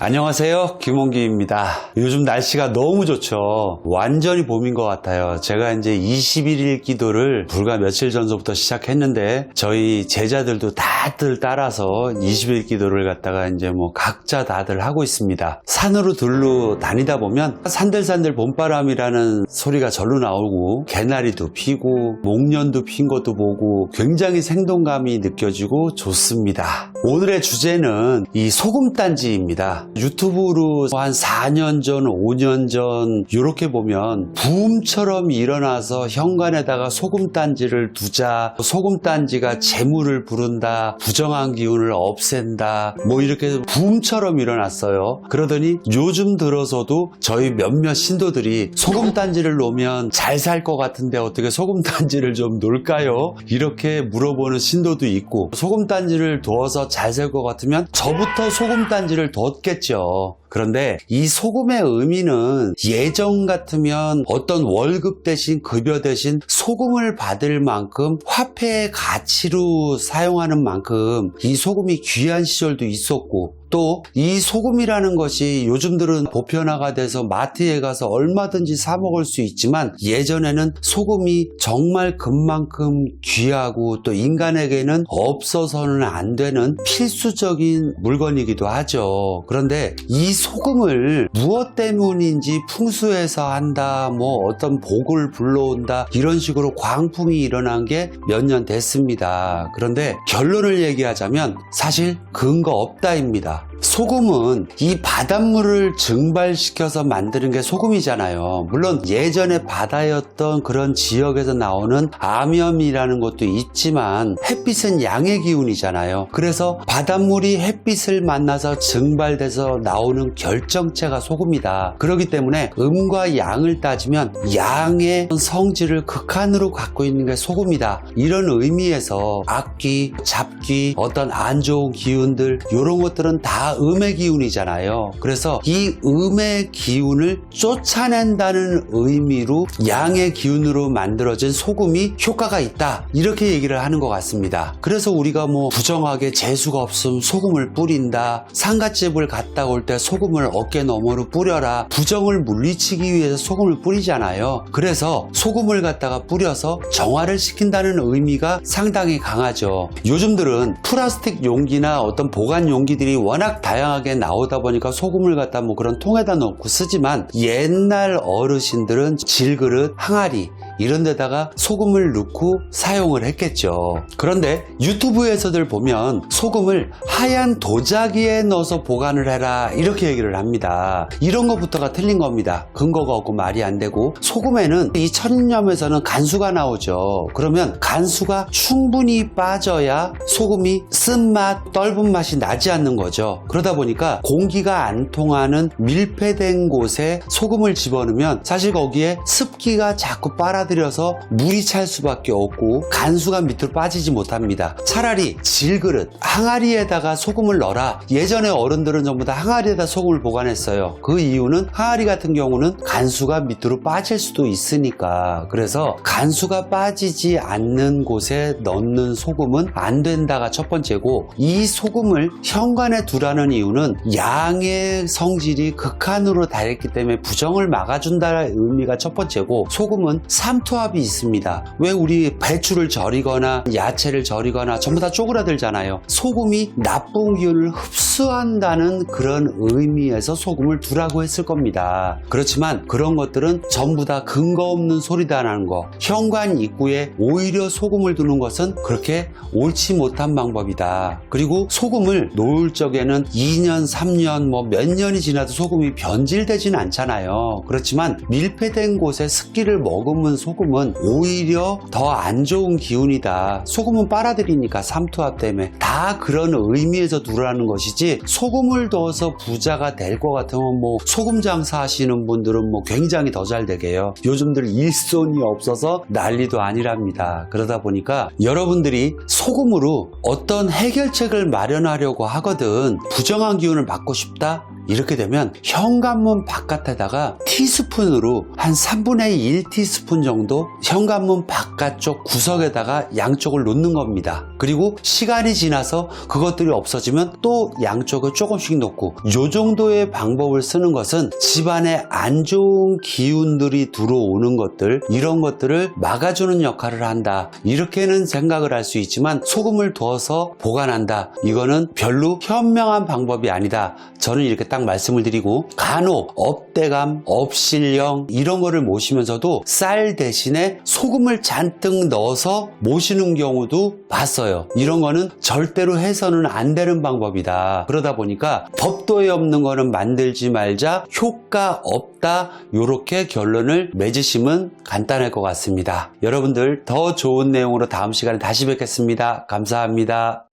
안녕하세요, 김원기입니다. 요즘 날씨가 너무 좋죠. 완전히 봄인 것 같아요. 제가 이제 21일 기도를 불과 며칠 전부터 시작했는데 저희 제자들도 다들 따라서 20일 기도를 갖다가 이제 각자 다들 하고 있습니다. 산으로 들로 다니다 보면 산들산들 봄바람이라는 소리가 절로 나오고 개나리도 피고 목련도 핀 것도 보고 굉장히 생동감이 느껴지고 좋습니다. 오늘의 주제는 이 소금단지입니다. 유튜브로 한 4년 전, 5년 전 이렇게 보면 붐처럼 일어나서 현관에다가 소금단지를 두자, 소금단지가 재물을 부른다, 부정한 기운을 없앤다, 이렇게 붐처럼 일어났어요. 그러더니 요즘 들어서도 저희 몇몇 신도들이 소금단지를 놓으면 잘 살 것 같은데 어떻게 소금단지를 좀 놓을까요? 이렇게 물어보는 신도도 있고, 소금단지를 두어서 잘 살 것 같으면 저부터 소금단지를 뒀겠죠. 그런데 이 소금의 의미는 예전 같으면 어떤 월급 대신 급여 대신 소금을 받을 만큼 화폐의 가치로 사용하는 만큼 이 소금이 귀한 시절도 있었고, 또 이 소금이라는 것이 요즘들은 보편화가 돼서 마트에 가서 얼마든지 사 먹을 수 있지만 예전에는 소금이 정말 금만큼 귀하고 또 인간에게는 없어서는 안 되는 필수적인 물건이기도 하죠. 그런데 이 소금을 무엇 때문인지 풍수에서 한다, 어떤 복을 불러온다, 이런 식으로 광풍이 일어난 게 몇 년 됐습니다. 그런데 결론을 얘기하자면 사실 근거 없다입니다. 소금은 이 바닷물을 증발시켜서 만드는 게 소금이잖아요. 물론 예전에 바다였던 그런 지역에서 나오는 암염이라는 것도 있지만 햇빛은 양의 기운이잖아요. 그래서 바닷물이 햇빛을 만나서 증발돼서 나오는 결정체가 소금이다. 그렇기 때문에 음과 양을 따지면 양의 성질을 극한으로 갖고 있는 게 소금이다. 이런 의미에서 악귀, 잡귀, 어떤 안 좋은 기운들, 이런 것들은 다 음의 기운이잖아요. 그래서 이 음의 기운을 쫓아낸다는 의미로 양의 기운으로 만들어진 소금이 효과가 있다, 이렇게 얘기를 하는 것 같습니다. 그래서 우리가 부정하게 재수가 없음 소금을 뿌린다, 상갓집을 갔다 올 때 소금을 어깨 너머로 뿌려라, 부정을 물리치기 위해서 소금을 뿌리잖아요. 그래서 소금을 갖다가 뿌려서 정화를 시킨다는 의미가 상당히 강하죠. 요즘들은 플라스틱 용기나 어떤 보관 용기들이 워낙 다양하게 나오다 보니까 소금을 갖다 그런 통에다 넣고 쓰지만, 옛날 어르신들은 질그릇, 항아리 이런 데다가 소금을 넣고 사용을 했겠죠. 그런데 유튜브에서들 보면 소금을 하얀 도자기에 넣어서 보관을 해라, 이렇게 얘기를 합니다. 이런 것부터가 틀린 겁니다. 근거가 없고 말이 안 되고, 소금에는 이 천일염에서는 간수가 나오죠. 그러면 간수가 충분히 빠져야 소금이 쓴맛, 떫은 맛이 나지 않는 거죠. 그러다 보니까 공기가 안 통하는 밀폐된 곳에 소금을 집어넣으면 사실 거기에 습기가 자꾸 빨아들여서 물이 찰 수밖에 없고 간수가 밑으로 빠지지 못합니다. 차라리 질그릇, 항아리에다가 소금을 넣어라. 예전에 어른들은 전부 다 항아리에다 소금을 보관했어요. 그 이유는 항아리 같은 경우는 간수가 밑으로 빠질 수도 있으니까. 그래서 간수가 빠지지 않는 곳에 넣는 소금은 안 된다가 첫 번째고, 이 소금을 현관에 두라는 이유는 양의 성질이 극한으로 달했기 때문에 부정을 막아준다는 의미가 첫 번째고, 소금은 삼투압이 있습니다. 왜 우리 배추를 절이거나 야채를 절이거나 전부 다 쪼그라들잖아요. 소금이 나쁜 기운을 흡수한다는 그런 의미에서 소금을 두라고 했을 겁니다. 그렇지만 그런 것들은 전부 다 근거 없는 소리다라는 거. 현관 입구에 오히려 소금을 두는 것은 그렇게 옳지 못한 방법이다. 그리고 소금을 놓을 적에는 2년, 3년, 몇 년이 지나도 소금이 변질되지는 않잖아요. 그렇지만 밀폐된 곳에 습기를 머금은 소금은 오히려 더 안 좋은 기운이다. 소금은 빨아들이니까 삼투압 때문에. 다 그런 의미에서 두라는 것이지, 소금을 넣어서 부자가 될 것 같으면 소금 장사 하시는 분들은 굉장히 더 잘 되게요. 요즘들 일손이 없어서 난리도 아니랍니다. 그러다 보니까 여러분들이 소금으로 어떤 해결책을 마련하려고 하거든 부정한 기운을 막고 싶다? 이렇게 되면 현관문 바깥에다가 티스푼으로 한 3분의 1티스푼 정도 현관문 바깥쪽 구석에다가 양쪽을 놓는 겁니다. 그리고 시간이 지나서 그것들이 없어지면 또 양쪽을 조금씩 놓고, 이 정도의 방법을 쓰는 것은 집안에 안 좋은 기운들이 들어오는 것들, 이런 것들을 막아주는 역할을 한다, 이렇게는 생각을 할 수 있지만 소금을 두어서 보관한다, 이거는 별로 현명한 방법이 아니다, 저는 이렇게 딱 말씀을 드리고, 간혹 업대감, 업신령 이런 거를 모시면서도 쌀 대신에 소금을 잔뜩 넣어서 모시는 경우도 봤어요. 이런 거는 절대로 해서는 안 되는 방법이다. 그러다 보니까 법도에 없는 거는 만들지 말자, 효과 없다, 이렇게 결론을 맺으시면 간단할 것 같습니다. 여러분들 더 좋은 내용으로 다음 시간에 다시 뵙겠습니다. 감사합니다.